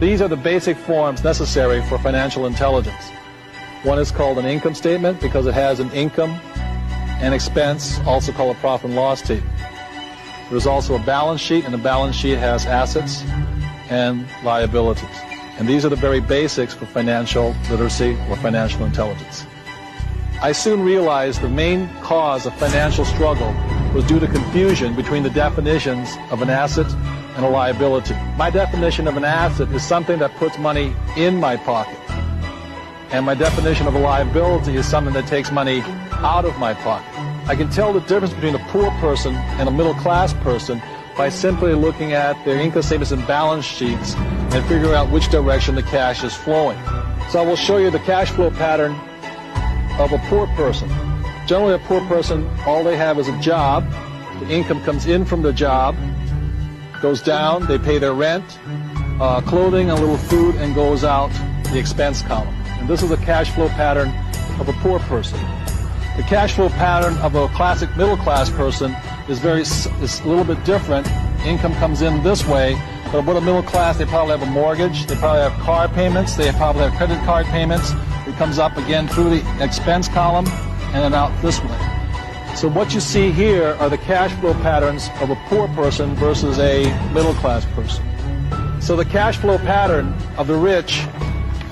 These are the basic forms necessary for financial intelligence. One is called an income statement because it has an income and expense, also called a profit and loss statement. There's also a balance sheet, and the balance sheet has assets and liabilities. And these are the very basics for financial literacy or financial intelligence. I soon realized the main cause of financial struggle was due to confusion between the definitions of an asset and a liability. My definition of an asset is something that puts money in my pocket. And my definition of a liability is something that takes money out of my pocket. I can tell the difference between a poor person and a middle-class person by simply looking at their income statements and balance sheets and figuring out which direction the cash is flowing. So I will show you the cash flow pattern of a poor person. Generally, a poor person, all they have is a job. The income comes in from the job, goes down, they pay their rent, clothing, a little food, and goes out the expense column. And this is the cash flow pattern of a poor person. The cash flow pattern of a classic middle-class person is a little bit different. Income comes in this way, but with a middle class, they probably have a mortgage, they probably have car payments, they probably have credit card payments. It comes up again through the expense column and then out this way. So what you see here are the cash flow patterns of a poor person versus a middle-class person. So the cash flow pattern of the rich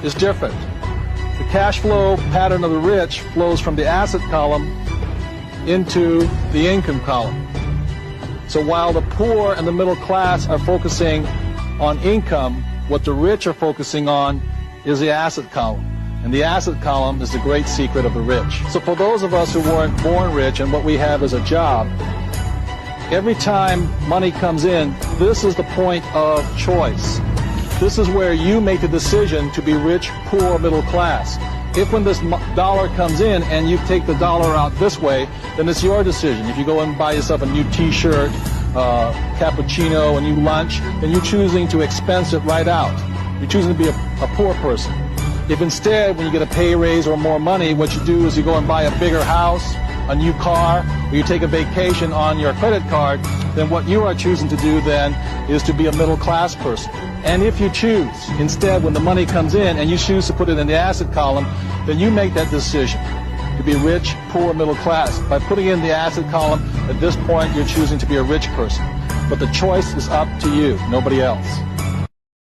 is different. The cash flow pattern of the rich flows from the asset column into the income column. So while the poor and the middle class are focusing on income, what the rich are focusing on is the asset column. And the asset column is the great secret of the rich. So for those of us who weren't born rich and what we have is a job, every time money comes in, this is the point of choice. This is where you make the decision to be rich, poor, middle class. If when this dollar comes in and you take the dollar out this way, then it's your decision. If you go and buy yourself a new t-shirt, cappuccino, a new lunch, then you're choosing to expense it right out. You're choosing to be a poor person. If instead, when you get a pay raise or more money, what you do is you go and buy a bigger house, a new car, or you take a vacation on your credit card, then what you are choosing to do then is to be a middle class person. And if you choose, instead, when the money comes in and you choose to put it in the asset column, then you make that decision to be rich, poor, middle class. By putting in the asset column, at this point, you're choosing to be a rich person. But the choice is up to you, nobody else.